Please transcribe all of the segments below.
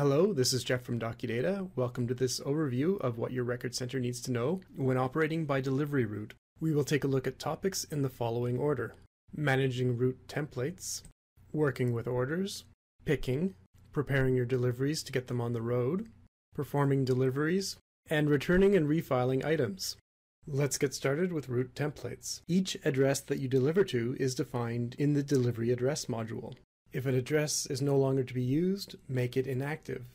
Hello, this is Jeff from DocuData. Welcome to this overview of what your record center needs to know when operating by delivery route. We will take a look at topics in the following order: managing route templates, working with orders, picking, preparing your deliveries to get them on the road, performing deliveries, and returning and refiling items. Let's get started with route templates. Each address that you deliver to is defined in the delivery address module. If an address is no longer to be used, make it inactive.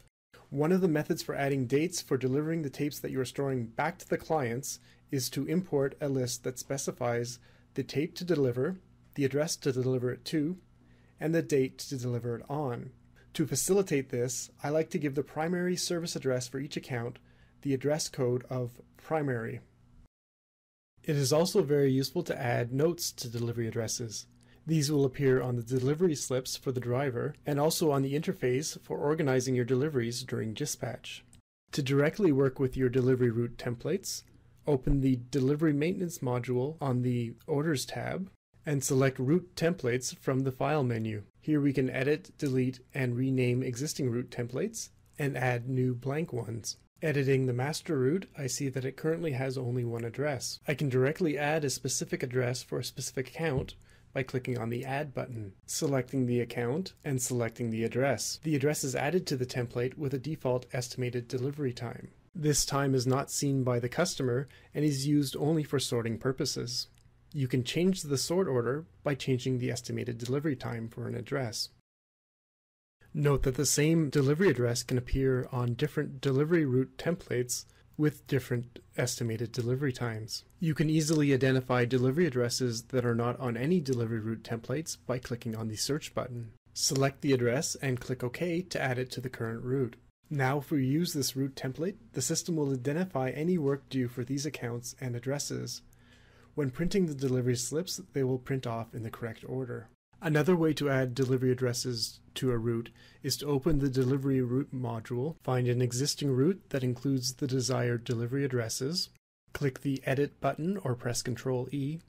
One of the methods for adding dates for delivering the tapes that you are storing back to the clients is to import a list that specifies the tape to deliver, the address to deliver it to, and the date to deliver it on. To facilitate this, I like to give the primary service address for each account the address code of primary. It is also very useful to add notes to delivery addresses. These will appear on the delivery slips for the driver and also on the interface for organizing your deliveries during dispatch. To directly work with your delivery route templates, open the Delivery Maintenance module on the Orders tab and select Route Templates from the File menu. Here we can edit, delete, and rename existing route templates and add new blank ones. Editing the master route, I see that it currently has only one address. I can directly add a specific address for a specific account by clicking on the Add button, selecting the account, and selecting the address. The address is added to the template with a default estimated delivery time. This time is not seen by the customer and is used only for sorting purposes. You can change the sort order by changing the estimated delivery time for an address. Note that the same delivery address can appear on different delivery route templates with different estimated delivery times. You can easily identify delivery addresses that are not on any delivery route templates by clicking on the search button. Select the address and click OK to add it to the current route. Now if we use this route template, the system will identify any work due for these accounts and addresses. When printing the delivery slips, they will print off in the correct order. Another way to add delivery addresses to a route is to open the Delivery Route module, find an existing route that includes the desired delivery addresses, click the Edit button or press Ctrl E,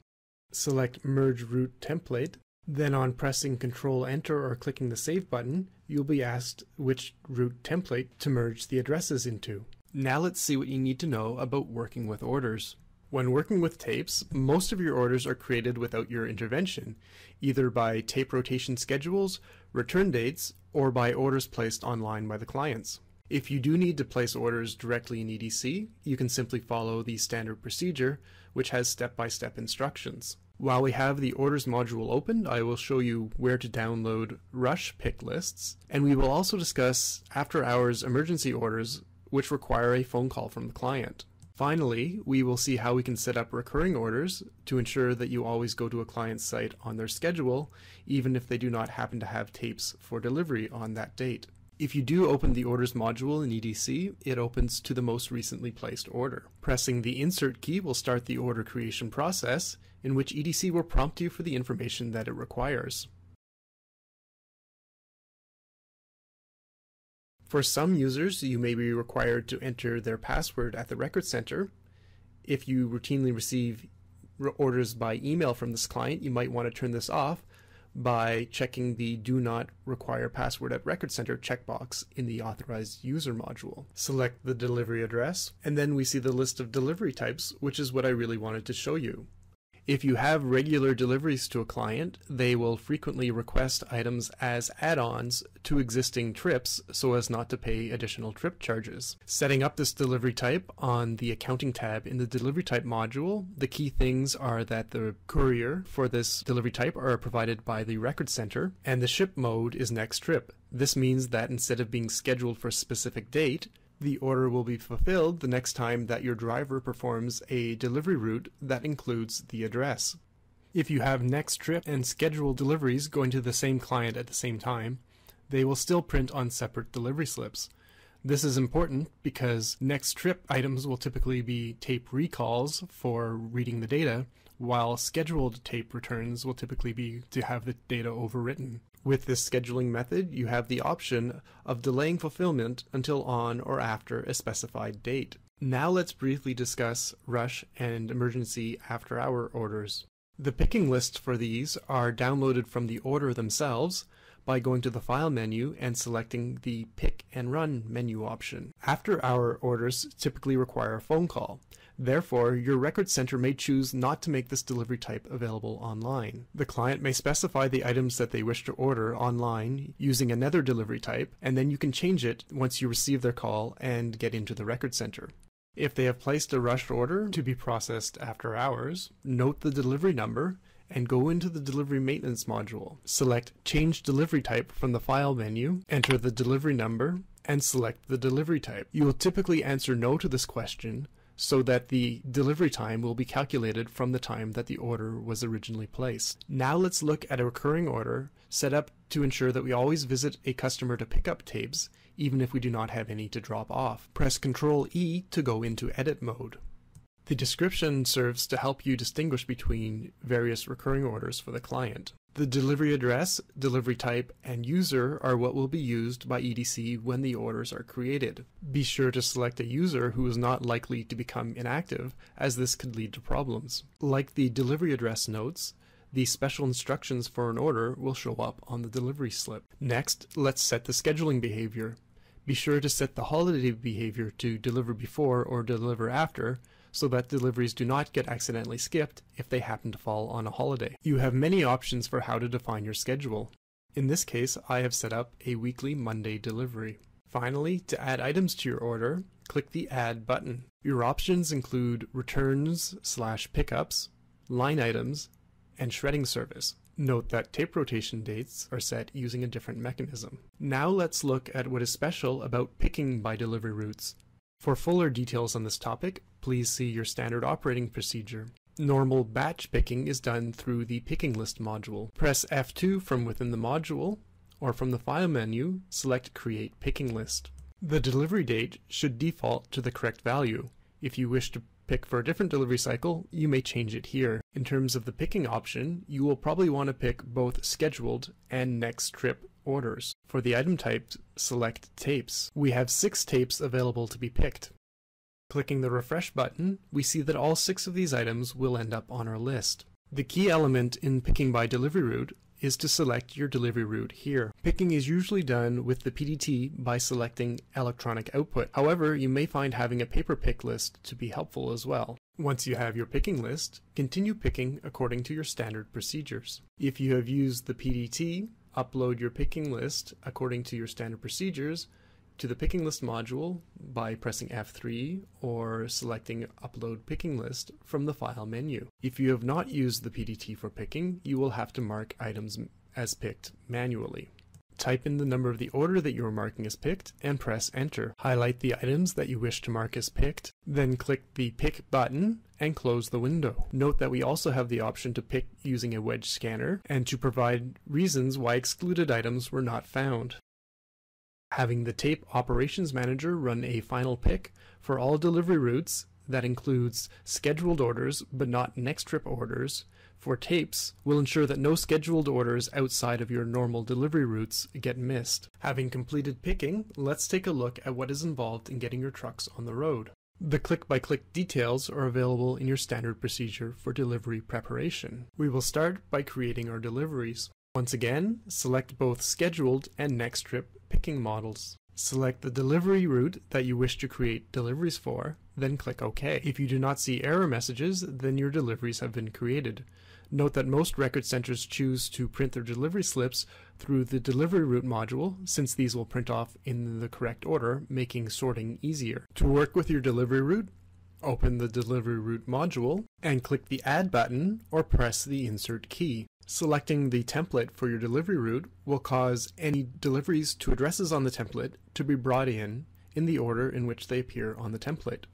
select Merge Route Template, then on pressing Ctrl Enter or clicking the Save button, you'll be asked which route template to merge the addresses into. Now let's see what you need to know about working with orders. When working with tapes, most of your orders are created without your intervention, either by tape rotation schedules, return dates, or by orders placed online by the clients. If you do need to place orders directly in EDC, you can simply follow the standard procedure, which has step-by-step instructions. While we have the Orders module opened, I will show you where to download Rush pick lists, and we will also discuss after-hours emergency orders, which require a phone call from the client. Finally, we will see how we can set up recurring orders to ensure that you always go to a client's site on their schedule, even if they do not happen to have tapes for delivery on that date. If you do open the Orders module in EDC, it opens to the most recently placed order. Pressing the Insert key will start the order creation process, in which EDC will prompt you for the information that it requires. For some users, you may be required to enter their password at the record center. If you routinely receive orders by email from this client, you might want to turn this off by checking the Do Not Require Password at Record Center checkbox in the Authorized User module. Select the delivery address, and then we see the list of delivery types, which is what I really wanted to show you. If you have regular deliveries to a client, they will frequently request items as add-ons to existing trips so as not to pay additional trip charges. Setting up this delivery type on the Accounting tab in the Delivery Type module, the key things are that the courier for this delivery type are provided by the Record Center, and the ship mode is next trip. This means that instead of being scheduled for a specific date, the order will be fulfilled the next time that your driver performs a delivery route that includes the address. If you have next trip and scheduled deliveries going to the same client at the same time, they will still print on separate delivery slips. This is important because next trip items will typically be tape recalls for reading the data, while scheduled tape returns will typically be to have the data overwritten. With this scheduling method, you have the option of delaying fulfillment until on or after a specified date. Now let's briefly discuss rush and emergency after-hour orders. The picking lists for these are downloaded from the order themselves, by going to the File menu and selecting the Pick and Run menu option. After-hour orders typically require a phone call. Therefore, your record center may choose not to make this delivery type available online. The client may specify the items that they wish to order online using another delivery type, and then you can change it once you receive their call and get into the record center. If they have placed a rushed order to be processed after hours, note the delivery number and go into the Delivery Maintenance module. Select Change Delivery Type from the File menu, enter the delivery number, and select the delivery type. You will typically answer no to this question, so that the delivery time will be calculated from the time that the order was originally placed. Now let's look at a recurring order set up to ensure that we always visit a customer to pick up tapes, even if we do not have any to drop off. Press Ctrl E to go into edit mode. The description serves to help you distinguish between various recurring orders for the client. The delivery address, delivery type, and user are what will be used by EDC when the orders are created. Be sure to select a user who is not likely to become inactive, as this could lead to problems. Like the delivery address notes, the special instructions for an order will show up on the delivery slip. Next, let's set the scheduling behavior. Be sure to set the holiday behavior to deliver before or deliver after, so that deliveries do not get accidentally skipped if they happen to fall on a holiday. You have many options for how to define your schedule. In this case, I have set up a weekly Monday delivery. Finally, to add items to your order, click the Add button. Your options include returns/pickups, line items, and shredding service. Note that tape rotation dates are set using a different mechanism. Now let's look at what is special about picking by delivery routes. For fuller details on this topic, please see your standard operating procedure. Normal batch picking is done through the Picking List module. Press F2 from within the module, or from the File menu, select Create Picking List. The delivery date should default to the correct value. If you wish to pick for a different delivery cycle, you may change it here. In terms of the picking option, you will probably want to pick both scheduled and next trip orders. For the item type, select Tapes. We have 6 tapes available to be picked. Clicking the Refresh button, we see that all 6 of these items will end up on our list. The key element in picking by delivery route is to select your delivery route here. Picking is usually done with the PDT by selecting Electronic Output. However, you may find having a paper pick list to be helpful as well. Once you have your picking list, continue picking according to your standard procedures. If you have used the PDT, upload your picking list according to your standard procedures to the Picking List module by pressing F3 or selecting Upload Picking List from the File menu. If you have not used the PDT for picking, you will have to mark items as picked manually. Type in the number of the order that you are marking as picked and press Enter. Highlight the items that you wish to mark as picked, then click the Pick button and close the window. Note that we also have the option to pick using a wedge scanner and to provide reasons why excluded items were not found. Having the Tape Operations Manager run a final pick for all delivery routes that includes scheduled orders but not next trip orders for tapes will ensure that no scheduled orders outside of your normal delivery routes get missed. Having completed picking, let's take a look at what is involved in getting your trucks on the road. The click-by-click details are available in your standard procedure for delivery preparation. We will start by creating our deliveries. Once again, select both scheduled and next trip picking models. Select the delivery route that you wish to create deliveries for, then click OK. If you do not see error messages, then your deliveries have been created. Note that most record centers choose to print their delivery slips through the delivery route module, since these will print off in the correct order, making sorting easier. To work with your delivery route, open the delivery route module and click the Add button or press the Insert key. Selecting the template for your delivery route will cause any deliveries to addresses on the template to be brought in the order in which they appear on the template.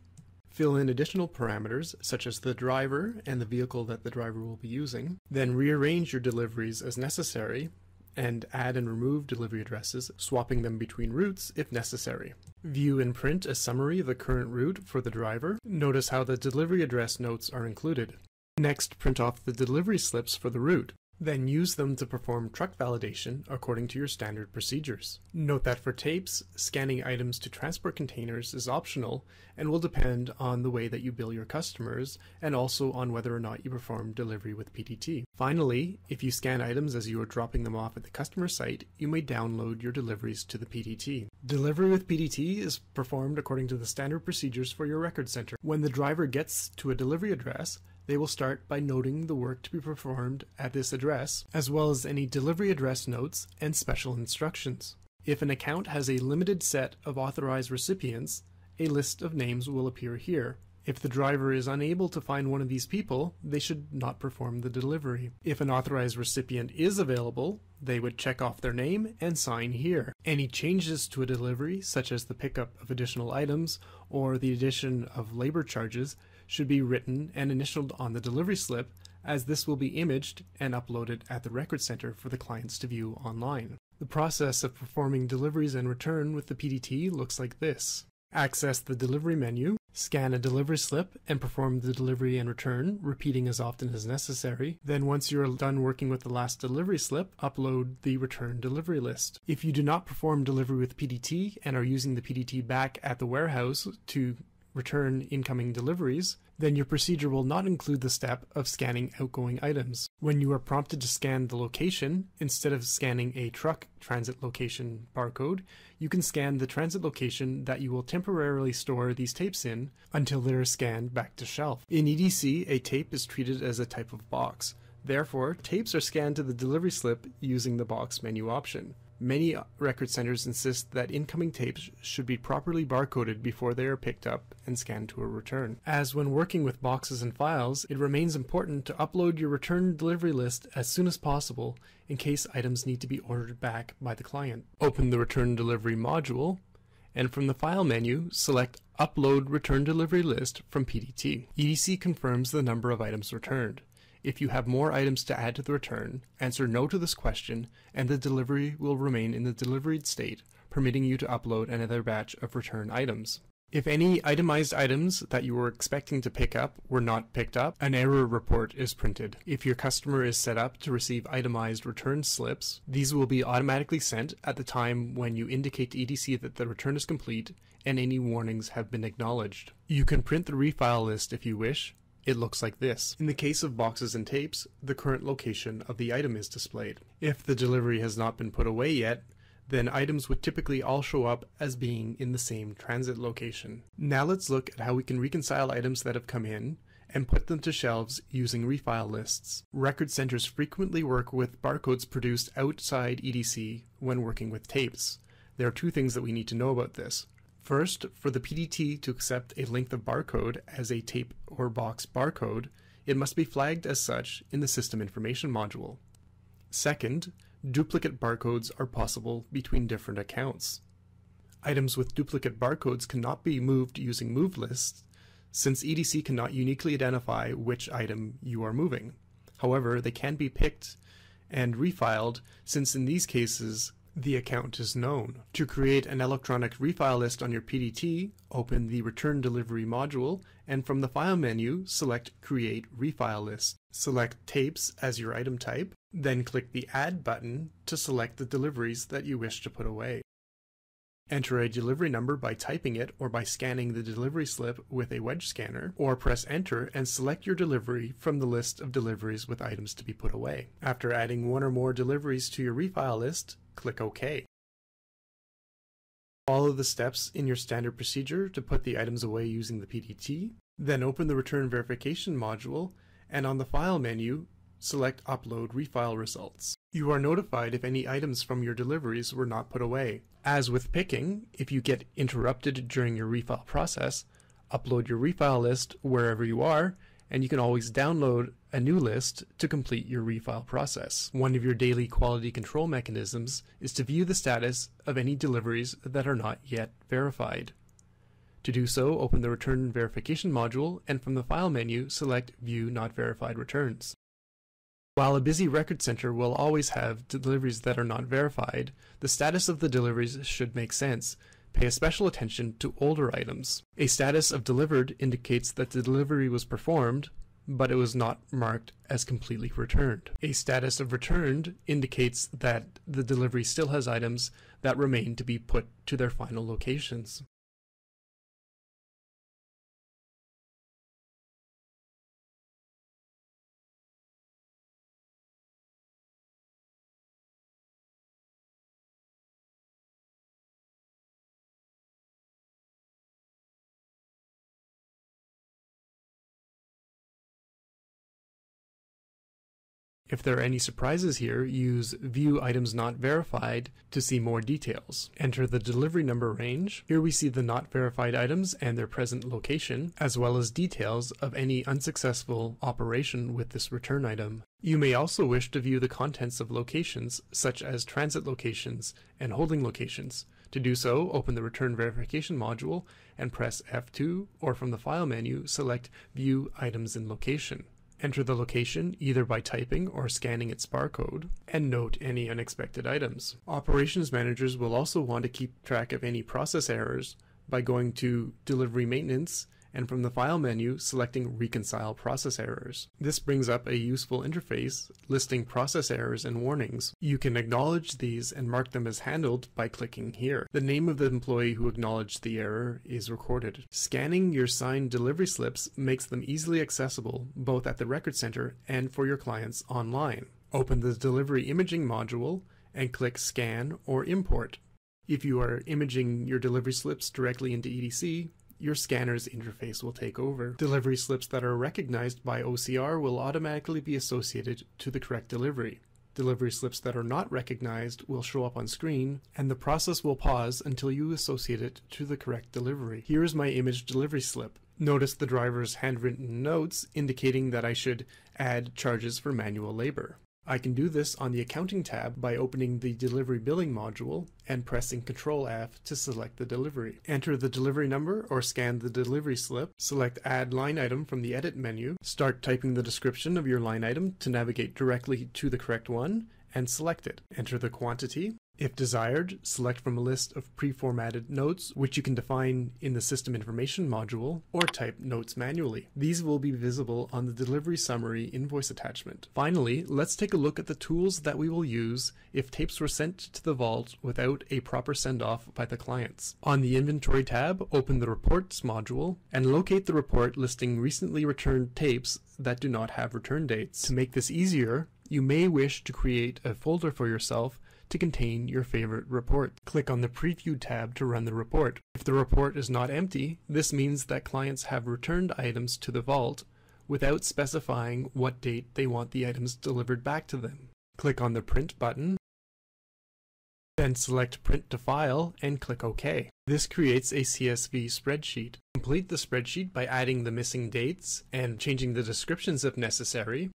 Fill in additional parameters such as the driver and the vehicle that the driver will be using, then rearrange your deliveries as necessary and add and remove delivery addresses, swapping them between routes if necessary. View and print a summary of the current route for the driver. Notice how the delivery address notes are included. Next, print off the delivery slips for the route. Then use them to perform truck validation according to your standard procedures. Note that for tapes, scanning items to transport containers is optional and will depend on the way that you bill your customers and also on whether or not you perform delivery with PDT. Finally, if you scan items as you are dropping them off at the customer site, you may download your deliveries to the PDT. Delivery with PDT is performed according to the standard procedures for your record center. When the driver gets to a delivery address, they will start by noting the work to be performed at this address, as well as any delivery address notes and special instructions. If an account has a limited set of authorized recipients, a list of names will appear here. If the driver is unable to find one of these people, they should not perform the delivery. If an authorized recipient is available, they would check off their name and sign here. Any changes to a delivery, such as the pickup of additional items or the addition of labor charges, should be written and initialed on the delivery slip, as this will be imaged and uploaded at the record center for the clients to view online. The process of performing deliveries and return with the PDT looks like this. Access the delivery menu, scan a delivery slip and perform the delivery and return, repeating as often as necessary. Then once you're done working with the last delivery slip, upload the return delivery list. If you do not perform delivery with PDT and are using the PDT back at the warehouse to return incoming deliveries, then your procedure will not include the step of scanning outgoing items. When you are prompted to scan the location, instead of scanning a truck transit location barcode, you can scan the transit location that you will temporarily store these tapes in until they are scanned back to shelf. In EDC, a tape is treated as a type of box. Therefore, tapes are scanned to the delivery slip using the box menu option. Many record centers insist that incoming tapes should be properly barcoded before they are picked up and scanned to a return. As when working with boxes and files, it remains important to upload your return delivery list as soon as possible in case items need to be ordered back by the client. Open the return delivery module, and from the file menu, select Upload Return Delivery List from PDT. EDC confirms the number of items returned. If you have more items to add to the return, answer no to this question, and the delivery will remain in the deliveried state, permitting you to upload another batch of return items. If any itemized items that you were expecting to pick up were not picked up, an error report is printed. If your customer is set up to receive itemized return slips, these will be automatically sent at the time when you indicate to EDC that the return is complete and any warnings have been acknowledged. You can print the refile list if you wish. It looks like this. In the case of boxes and tapes, the current location of the item is displayed. If the delivery has not been put away yet, then items would typically all show up as being in the same transit location. Now let's look at how we can reconcile items that have come in and put them to shelves using refile lists. Record centers frequently work with barcodes produced outside EDC when working with tapes. There are two things that we need to know about this. First, for the PDT to accept a length of barcode as a tape or box barcode, it must be flagged as such in the System Information module. Second, duplicate barcodes are possible between different accounts. Items with duplicate barcodes cannot be moved using move lists, since EDC cannot uniquely identify which item you are moving. However, they can be picked and refiled, since in these cases, the account is known. To create an electronic refile list on your PDT, open the Return Delivery module, and from the File menu, select Create Refile List. Select Tapes as your item type, then click the Add button to select the deliveries that you wish to put away. Enter a delivery number by typing it or by scanning the delivery slip with a wedge scanner, or press Enter and select your delivery from the list of deliveries with items to be put away. After adding one or more deliveries to your refile list, click OK. Follow the steps in your standard procedure to put the items away using the PDT, then open the Return Verification module, and on the File menu, select Upload Refile Results. You are notified if any items from your deliveries were not put away. As with picking, if you get interrupted during your refile process, upload your refile list wherever you are, and you can always download a new list to complete your refile process. One of your daily quality control mechanisms is to view the status of any deliveries that are not yet verified. To do so, open the Return Verification module, and from the File menu, select View Not Verified Returns. While a busy record center will always have deliveries that are not verified, the status of the deliveries should make sense. Pay special attention to older items. A status of delivered indicates that the delivery was performed, but it was not marked as completely returned. A status of returned indicates that the delivery still has items that remain to be put to their final locations. If there are any surprises here, use View Items Not Verified to see more details. Enter the delivery number range. Here we see the not verified items and their present location, as well as details of any unsuccessful operation with this return item. You may also wish to view the contents of locations, such as transit locations and holding locations. To do so, open the Return Verification module and press F2, or from the File menu, select View Items in Location. Enter the location either by typing or scanning its barcode, and note any unexpected items. Operations managers will also want to keep track of any process errors by going to Delivery Maintenance and from the File menu selecting Reconcile Process Errors. This brings up a useful interface listing process errors and warnings. You can acknowledge these and mark them as handled by clicking here. The name of the employee who acknowledged the error is recorded. Scanning your signed delivery slips makes them easily accessible both at the Record Center and for your clients online. Open the Delivery Imaging module and click Scan or Import. If you are imaging your delivery slips directly into EDC, your scanner's interface will take over. Delivery slips that are recognized by OCR will automatically be associated to the correct delivery. Delivery slips that are not recognized will show up on screen, and the process will pause until you associate it to the correct delivery. Here is my image delivery slip. Notice the driver's handwritten notes indicating that I should add charges for manual labor. I can do this on the Accounting tab by opening the Delivery Billing module and pressing Ctrl-F to select the delivery. Enter the delivery number or scan the delivery slip. Select Add Line Item from the Edit menu. Start typing the description of your line item to navigate directly to the correct one, and select it. Enter the quantity. If desired, select from a list of pre-formatted notes, which you can define in the System Information module, or type notes manually. These will be visible on the Delivery Summary invoice attachment. Finally, let's take a look at the tools that we will use if tapes were sent to the vault without a proper send-off by the clients. On the Inventory tab, open the Reports module and locate the report listing recently returned tapes that do not have return dates. To make this easier, you may wish to create a folder for yourself to contain your favorite report. Click on the Preview tab to run the report. If the report is not empty, this means that clients have returned items to the vault without specifying what date they want the items delivered back to them. Click on the Print button, then select Print to File and click OK. This creates a CSV spreadsheet. Complete the spreadsheet by adding the missing dates and changing the descriptions if necessary.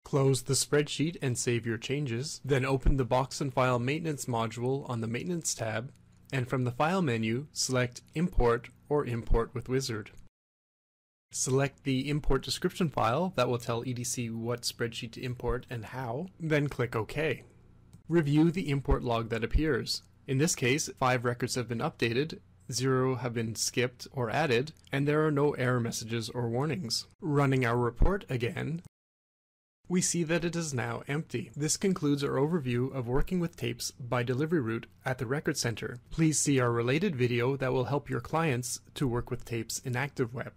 Close the spreadsheet and save your changes. Then open the Box and File Maintenance module on the Maintenance tab, and from the File menu, select Import or Import with Wizard. Select the Import Description file that will tell EDC what spreadsheet to import and how, then click OK. Review the import log that appears. In this case, 5 records have been updated, 0 have been skipped or added, and there are no error messages or warnings. Running our report again, we see that it is now empty. This concludes our overview of working with tapes by delivery route at the Record Center. Please see our related video that will help your clients to work with tapes in ActiveWeb.